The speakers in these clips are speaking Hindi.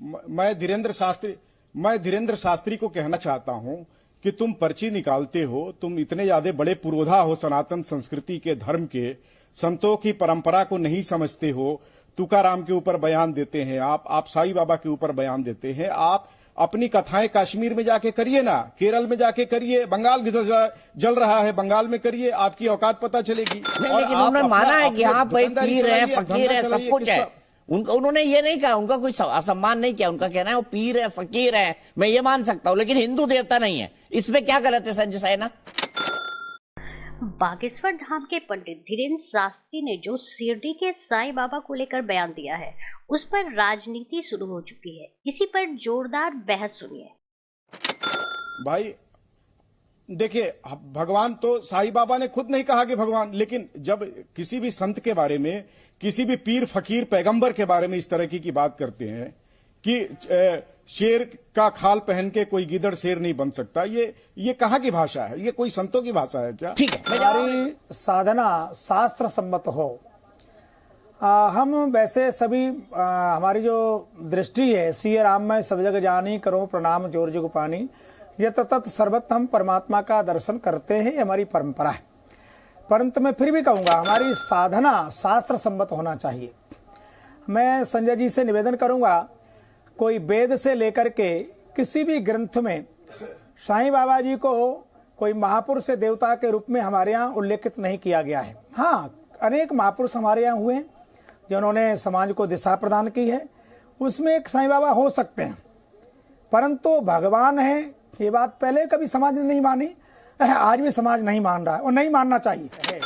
मैं धीरेन्द्र शास्त्री को कहना चाहता हूं कि तुम पर्ची निकालते हो, तुम इतने ज्यादा बड़े पुरोधा हो सनातन संस्कृति के, धर्म के, संतों की परंपरा को नहीं समझते हो। तुकाराम के ऊपर बयान देते हैं आप साईं बाबा के ऊपर बयान देते हैं। आप अपनी कथाएं कश्मीर में जाके करिए ना, केरल में जाके करिए, बंगाल जल रहा है, बंगाल में करिए, आपकी औकात पता चलेगी। लेकिन उन्होंने माना है कि हाँ भाई पीर है, फकीर है, सब कुछ है। उन्होंने ये नहीं कहा, उनका कोई असम्मान नहीं किया। उनका कहना है वो पीर है, फकीर है, मैं ये मान सकता हूँ, लेकिन हिंदू देवता नहीं है। इसमें क्या गलत है संजय सायनाथ? बागेश्वर धाम के पंडित धीरेन्द्र शास्त्री ने जो शिरडी के साईं बाबा को लेकर बयान दिया है, उस पर राजनीति शुरू हो चुकी है। इसी पर जोरदार बहस सुनिए। भाई देखिए, भगवान तो साईं बाबा ने खुद नहीं कहा कि भगवान, लेकिन जब किसी भी संत के बारे में, किसी भी पीर फकीर पैगंबर के बारे में इस तरह की बात करते हैं कि शेर का खाल पहन के कोई गिदड़ शेर नहीं बन सकता, ये कहाँ की भाषा है? ये कोई संतों की भाषा है क्या? ठीक है, हमारी साधना शास्त्र सम्मत हो। हम वैसे सभी हमारी जो दृष्टि है, सिय राम में सब जग जानी, करो प्रणाम जोर जुग पानी, ये तत् सर्वत्र हम परमात्मा का दर्शन करते हैं, हमारी परंपरा है। परंतु मैं फिर भी कहूंगा हमारी साधना शास्त्र सम्मत होना चाहिए। मैं संजय जी से निवेदन करूंगा, कोई वेद से लेकर के किसी भी ग्रंथ में साईं बाबा जी को कोई महापुरुष से देवता के रूप में हमारे यहाँ उल्लेखित नहीं किया गया है। हाँ, अनेक महापुरुष हमारे यहाँ हुए हैं जिन्होंने समाज को दिशा प्रदान की है, उसमें एक साईं बाबा हो सकते हैं। परंतु भगवान है, ये बात पहले कभी समाज ने नहीं मानी, आज भी समाज नहीं मान रहा है और नहीं मानना चाहिए।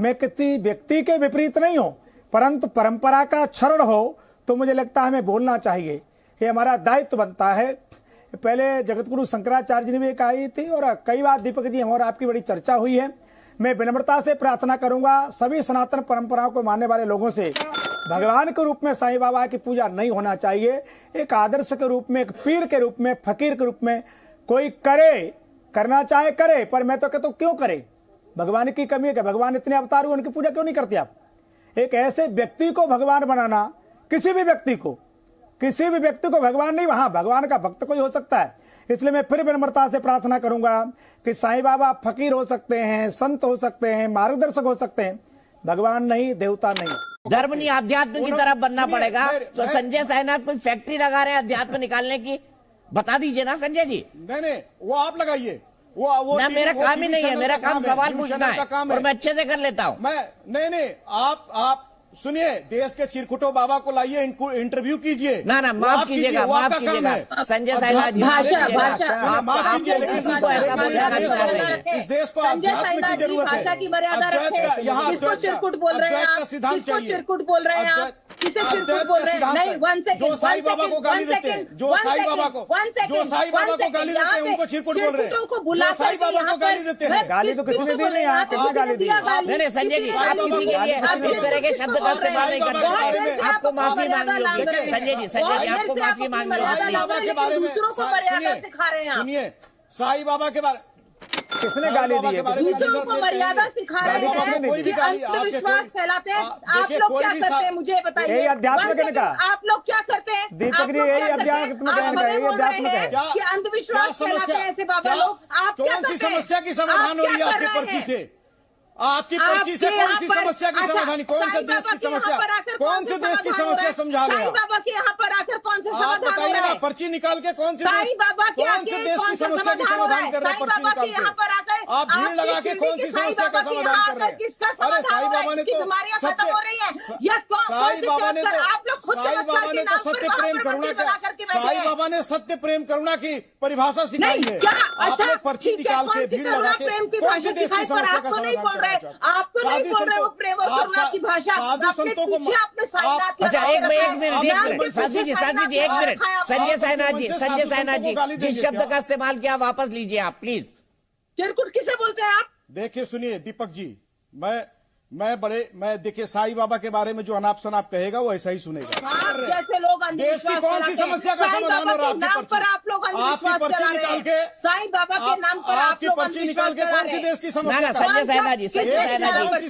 मैं किसी व्यक्ति के विपरीत नहीं हूं, परंतु परंपरा का क्षरण हो तो मुझे लगता है हमें बोलना चाहिए, ये हमारा दायित्व बनता है। पहले जगतगुरु शंकराचार्य जी ने भी कही थी और कई बार दीपक जी और आपकी बड़ी चर्चा हुई है। मैं विनम्रता से प्रार्थना करूंगा सभी सनातन परंपराओं को मानने वाले लोगों से, भगवान के रूप में साईं बाबा की पूजा नहीं होना चाहिए। एक आदर्श के रूप में, एक पीर के रूप में, फकीर के रूप में कोई करे, करना चाहे करे, पर मैं तो कहता हूं क्यों करे? भगवान की कमी है कि भगवान इतने अवतार हुए, उनकी पूजा क्यों नहीं करते आप? एक ऐसे व्यक्ति को भगवान बनाना, किसी भी व्यक्ति को भगवान नहीं, वहां भगवान का भक्त कोई हो सकता है। इसलिए मैं फिर विनम्रता से प्रार्थना करूंगा कि साईं बाबा फकीर हो सकते हैं, संत हो सकते हैं, मार्गदर्शक हो सकते हैं, भगवान नहीं, देवता नहीं। धर्म नहीं अध्यात्म की तरफ बनना पड़ेगा। तो संजय सायनाथ कोई फैक्ट्री लगा रहे हैं अध्यात्म निकालने की, बता दीजिए ना संजय जी। नहीं, वो आप लगाइए। वो ना, मेरा काम ही नहीं है, मेरा काम सवाल पूछना है और मैं अच्छे से कर लेता हूँ। नहीं, आप सुनिए, देश के चिरकुटो बाबा को लाइए, इंटरव्यू कीजिए। ना माफ कीजिएगा, माफ कीजिएगा संजय सायनाथ जी, माफ कीजिए, लेकिन इस देश को अध्यात्म की जरूरत है। भाषा की मर्यादा रखें। यहाँ किसको चिरकुट बोल रहे हैं आप? किसको चिरकुट बोल रहे हैं आप? किसे चिरकुट बोल रहे हैं? नहीं, वन सेकंड, जो साईं बाबा को गाली देते हैं, जो साईं बाबा को गाली देते हैं, उनको चिरकुट बोल रहे हैं। जो साईं बाबा को गाली देते हैं, गाली तो किसी ने दी नहीं, यहाँ किसी गाली दी? नहीं संजय जी, आप किसी के लिए आप इस तरह के शब्द का इस्तेमाल नहीं करते, आपको माफी मांगनी होगी। संजय जी आपको माफी मांगनी होगी। दूसरों को मर्यादा सिखा रहे हैं। सुनिए, साईं बाबा के बारे किसने गाली दी है? दूसरों को मर्यादा सिखा रहे हैं कि अंधविश्वास फैलाते हैं। आप लोग क्या करते हैं मुझे बताइए? अध्यात्म का आप लोग क्या करते हैं? दीपक जी, यही अध्यात्म है कि अंधविश्वास फैलाते हैं ऐसे बाबा लोग। आप कौन सी समस्या की समाधान हो रही है आपकी पर्ची से? आपकी पर्ची से कौन सी समस्या की समाधान? कौन से देश की समस्या, कौन से देश की समस्या समझा रहे हैं? बाबा के यहाँ पर आकर कौन से समाधान बताइए ना, पर्ची निकाल के कौन से देश की समस्या की समाधान कर रहे हैं? पर्ची निकाल के आप भीड़ लगा के कौन सी समस्या का समाधान कर रहे हैं? अरे साईं बाबा ने तो सत्य प्रेम करुणा का, साईं बाबा ने सत्य प्रेम करुणा की परिभाषा सिखाई है। आप लोग पर्ची निकाल के भीड़ लगा के कौन से देश की समस्या का समाधान कर रहे हैं? आप तो नहीं बोल रहे हो प्रेम और करुणा की भाषा। अपने पीछे आपने साईनाथ। अच्छा, एक मिनट साथी जी एक मिनट। संजय सायनाथ जी जिस शब्द का इस्तेमाल किया वापस लीजिए आप प्लीज। चिरकुट किसे बोलते हैं आप? देखिए सुनिए दीपक जी, मैं देखिए साईं बाबा के बारे में जो अनाप शनाप कहेगा वो ऐसा ही सुनेगा। जैसे लोग देश की कौन सी समस्या का समाधान हो रहा है? नाम पर आप लोग अंधविश्वास चला रहे हैं। साईं बाबा के नाम पर आप लोग पर्ची निकाल के कौन सी देश की समस्या? ना संजय सायनाथ जी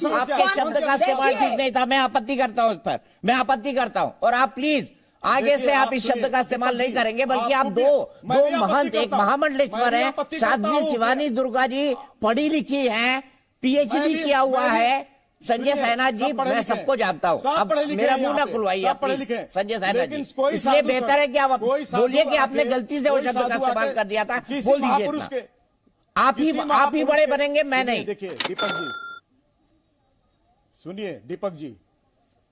आपके शब्द का इस्तेमाल ठीक नहीं था। मैं आपत्ति करता हूँ उस पर, मैं आपत्ति करता हूँ। और आप प्लीज आगे से आप इस शब्द का इस्तेमाल नहीं करेंगे, बल्कि आप दो महंत, एक महामंडलेश्वर है, साध्वी शिवानी दुर्गा जी पढ़ी लिखी है, पीएचडी किया हुआ है। संजय सायनाथ जी, मैं सबको जानता हूँ, अब मेरा मुंह ना खुलवाइए संजय सायनाथ जी। इसलिए बेहतर है कि आप बोलिए कि आपने गलती से वो शब्द का इस्तेमाल कर दिया था, बोल दीजिए। आप ही बड़े बनेंगे, मैं नहीं। देखिए दीपक जी, सुनिए दीपक जी,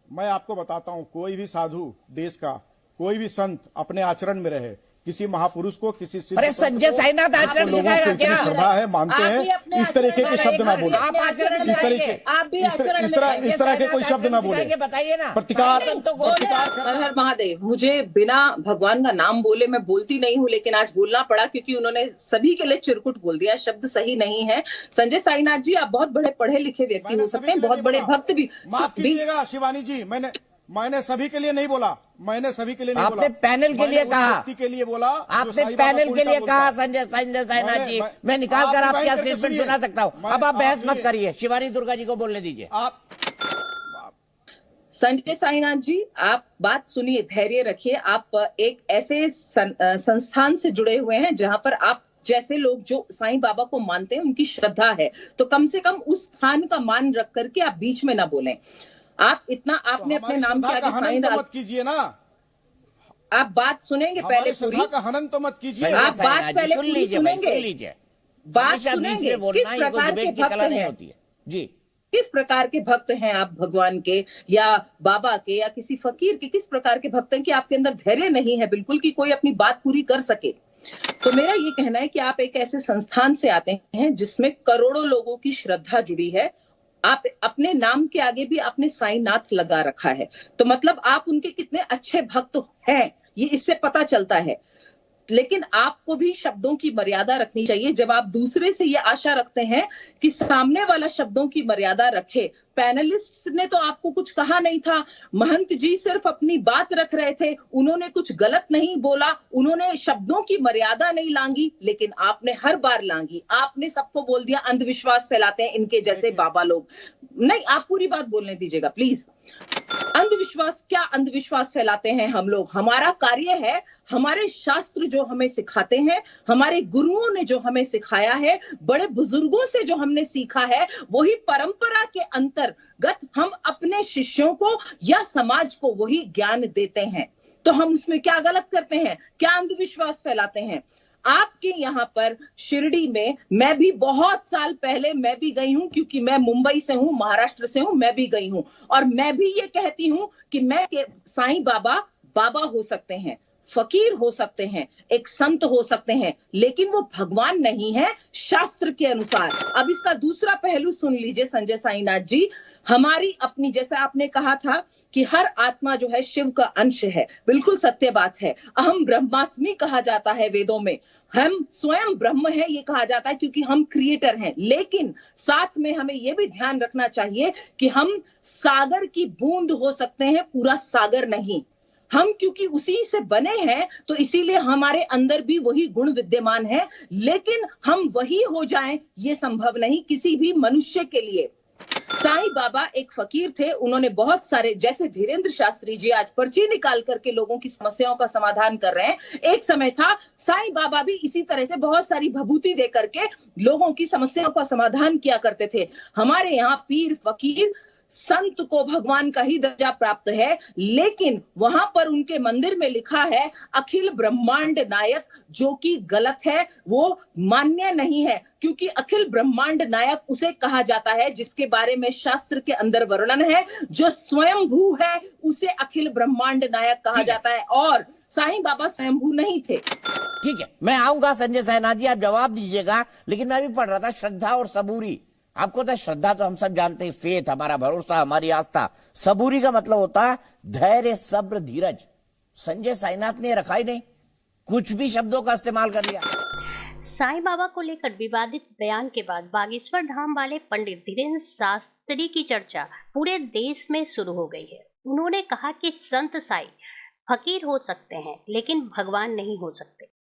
मैं आपको बताता हूं, कोई भी साधु देश का, कोई भी संत अपने आचरण में रहे, किसी महापुरुष को, किसी सिद्ध अरे संजय सायनाथ आचरण सिखाएगा क्या? श्रद्धा है, मानते हैं, इस तरीके के शब्द ना बोले, इस तरह के कोई शब्द ना बोले, बताइए ना। प्रतिकार। हर हर महादेव। मुझे बिना भगवान का नाम बोले मैं बोलती नहीं हूँ, लेकिन आज बोलना पड़ा क्योंकि उन्होंने सभी के लिए चिरकुट बोल दिया, शब्द सही नहीं है। संजय साईनाथ जी, आप बहुत बड़े पढ़े लिखे व्यक्ति हो सकते हैं, बहुत बड़े भक्त भी। माफ कीजिएगा शिवानी जी, मैंने सभी के लिए नहीं बोला, मैंने सभी के लिए नहीं बोला, आपने पैनल के लिए कहा, व्यक्ति के लिए बोला, आपने पैनल के लिए कहा। संजय सायनाथ जी, मैं निकाल कर आपका स्टेटमेंट सुना सकता हूँ। अब आप बहस मत करिए, शिवानी दुर्गा जी को बोलने दीजिए। संजय साईनाथ जी, आप बात सुनिए, धैर्य रखिए। आप एक ऐसे संस्थान से जुड़े हुए हैं जहां पर आप जैसे लोग जो साईं बाबा को मानते हैं, उनकी श्रद्धा है, तो कम से कम उस स्थान का मान रख करके आप बीच में ना बोलें। आप इतना आपने अपने नाम के आगे साईं मत कीजिए ना, आप बात सुनेंगे पहले पूरी, का हनन तो मत कीजिए। आप बात पहले पूरी सुनेंगे, बात सुनेंगे। किस प्रकार के भक्त हैं जी, किस प्रकार के भक्त हैं आप भगवान के या बाबा के या किसी फकीर के? किस प्रकार के भक्त हैं कि आपके अंदर धैर्य नहीं है बिल्कुल कि कोई अपनी बात पूरी कर सके? तो मेरा ये कहना है कि आप एक ऐसे संस्थान से आते हैं जिसमें करोड़ों लोगों की श्रद्धा जुड़ी है। आप अपने नाम के आगे भी आपने साईनाथ लगा रखा है, तो मतलब आप उनके कितने अच्छे भक्त हैं, ये इससे पता चलता है। लेकिन आपको भी शब्दों की मर्यादा रखनी चाहिए। जब आप दूसरे से ये आशा रखते हैं कि सामने वाला शब्दों की मर्यादा रखे, पैनलिस्ट ने तो आपको कुछ कहा नहीं था, महंत जी सिर्फ अपनी बात रख रहे थे, उन्होंने कुछ गलत नहीं बोला, उन्होंने शब्दों की मर्यादा नहीं लांगी, लेकिन आपने हर बार लांगी। आपने सबको बोल दिया अंधविश्वास फैलाते हैं इनके जैसे बाबा लोग। नहीं, आप पूरी बात बोलने दीजिएगा प्लीज। अंधविश्वास, क्या अंधविश्वास फैलाते हैं हम लोग? हमारा कार्य है, हमारे शास्त्र जो हमें सिखाते हैं, हमारे गुरुओं ने जो हमें सिखाया है, बड़े बुजुर्गों से जो हमने सीखा है, वही परंपरा के अंतर्गत हम अपने शिष्यों को या समाज को वही ज्ञान देते हैं। तो हम उसमें क्या गलत करते हैं? क्या अंधविश्वास फैलाते हैं? आपके यहाँ पर शिरडी में मैं भी बहुत साल पहले मैं भी गई हूं, क्योंकि मैं मुंबई से हूं, महाराष्ट्र से हूं, मैं भी गई हूं, और मैं भी ये कहती हूं कि मैं साईं बाबा बाबा हो सकते हैं, फकीर हो सकते हैं, एक संत हो सकते हैं, लेकिन वो भगवान नहीं है शास्त्र के अनुसार। अब इसका दूसरा पहलू सुन लीजिए संजय साईनाथ जी। हमारी अपनी, जैसा आपने कहा था कि हर आत्मा जो है शिव का अंश है, बिल्कुल सत्य बात है। अहम ब्रह्मास्मि कहा जाता है वेदों में, हम स्वयं ब्रह्म है ये कहा जाता है, क्योंकि हम क्रिएटर हैं। लेकिन साथ में हमें यह भी ध्यान रखना चाहिए कि हम सागर की बूंद हो सकते हैं, पूरा सागर नहीं। हम क्योंकि उसी से बने हैं तो इसीलिए हमारे अंदर भी वही गुण विद्यमान है, लेकिन हम वही हो जाएं ये संभव नहीं किसी भी मनुष्य के लिए। साईं बाबा एक फकीर थे, उन्होंने बहुत सारे, जैसे धीरेन्द्र शास्त्री जी आज पर्ची निकाल करके लोगों की समस्याओं का समाधान कर रहे हैं, एक समय था साईं बाबा भी इसी तरह से बहुत सारी भभूति दे करके लोगों की समस्याओं का समाधान किया करते थे। हमारे यहाँ पीर फकीर संत को भगवान का ही दर्जा प्राप्त है, लेकिन वहां पर उनके मंदिर में लिखा है अखिल ब्रह्मांड नायक, जो कि गलत है, वो मान्य नहीं है। क्योंकि अखिल ब्रह्मांड नायक उसे कहा जाता है जिसके बारे में शास्त्र के अंदर वर्णन है, जो स्वयंभू है उसे अखिल ब्रह्मांड नायक कहा जाता है, और साईं बाबा स्वयंभू नहीं थे। ठीक है, मैं आऊंगा संजय साईनाथ जी, आप जवाब दीजिएगा। लेकिन मैं भी पढ़ रहा था श्रद्धा और सबूरी। आपको तो श्रद्धा तो हम सब जानते हैं, फेथ, हमारा भरोसा, हमारी आस्था। सबूरी का मतलब होता है धैर्य, सब्र, धीरज। संजय साईनाथ ने रखा ही नहीं, कुछ भी शब्दों का इस्तेमाल कर लिया। साईं बाबा को लेकर विवादित बयान के बाद बागेश्वर धाम वाले पंडित धीरेन्द्र शास्त्री की चर्चा पूरे देश में शुरू हो गई है। उन्होंने कहा कि संत साईं फकीर हो सकते हैं, लेकिन भगवान नहीं हो सकते।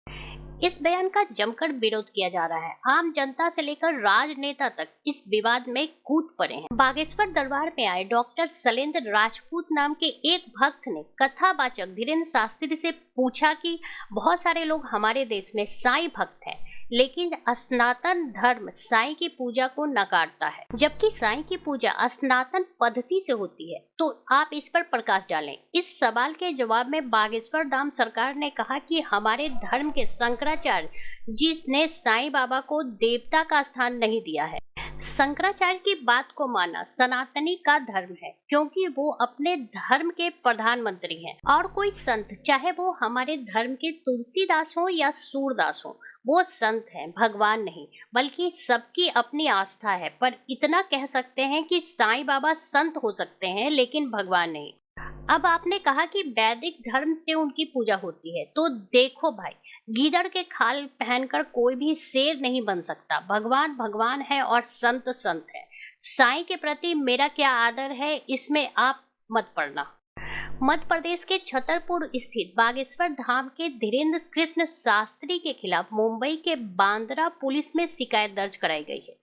इस बयान का जमकर विरोध किया जा रहा है। आम जनता से लेकर राजनेता तक इस विवाद में कूद पड़े हैं। बागेश्वर दरबार में आए डॉक्टर शैलेंद्र राजपूत नाम के एक भक्त ने कथावाचक धीरेन्द्र शास्त्री से पूछा कि बहुत सारे लोग हमारे देश में साईं भक्त हैं, लेकिन सनातन धर्म साईं की पूजा को नकारता है, जबकि साईं की पूजा सनातन पद्धति से होती है। तो आप इस पर प्रकाश डालें। इस सवाल के जवाब में बागेश्वर धाम सरकार ने कहा कि हमारे धर्म के शंकराचार्य जिसने साईं बाबा को देवता का स्थान नहीं दिया है। शंकराचार्य की बात को मानना सनातनी का धर्म है, क्योंकि वो अपने धर्म के प्रधानमंत्री हैं। और कोई संत, चाहे वो हमारे धर्म के तुलसीदास हो या सूरदास हो, वो संत हैं, भगवान नहीं, बल्कि सबकी अपनी आस्था है। पर इतना कह सकते हैं कि साईं बाबा संत हो सकते हैं, लेकिन भगवान नहीं। अब आपने कहा कि वैदिक धर्म से उनकी पूजा होती है, तो देखो भाई, गीदड़ के खाल पहनकर कोई भी शेर नहीं बन सकता। भगवान भगवान है और संत संत है। साईं के प्रति मेरा क्या आदर है, इसमें आप मत पड़ना। मध्य प्रदेश के छतरपुर स्थित बागेश्वर धाम के धीरेन्द्र कृष्ण शास्त्री के खिलाफ मुंबई के बांद्रा पुलिस में शिकायत दर्ज कराई गई है।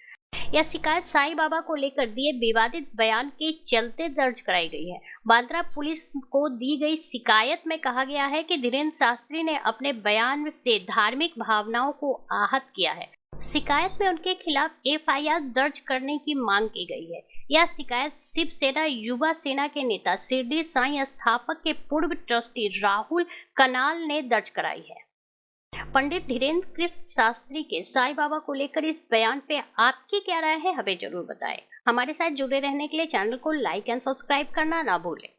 यह शिकायत साईं बाबा को लेकर दिए विवादित बयान के चलते दर्ज कराई गई है। बांद्रा पुलिस को दी गई शिकायत में कहा गया है कि धीरेन्द्र शास्त्री ने अपने बयान से धार्मिक भावनाओं को आहत किया है। शिकायत में उनके खिलाफ एफआईआर दर्ज करने की मांग की गई है। यह शिकायत शिवसेना युवा सेना के नेता शिरडी साईं स्थापक के पूर्व ट्रस्टी राहुल कनाल ने दर्ज कराई है। पंडित धीरेन्द्र कृष्ण शास्त्री के साईं बाबा को लेकर इस बयान पे आपकी क्या राय है, हमें जरूर बताएं। हमारे साथ जुड़े रहने के लिए चैनल को लाइक एंड सब्सक्राइब करना ना भूलें।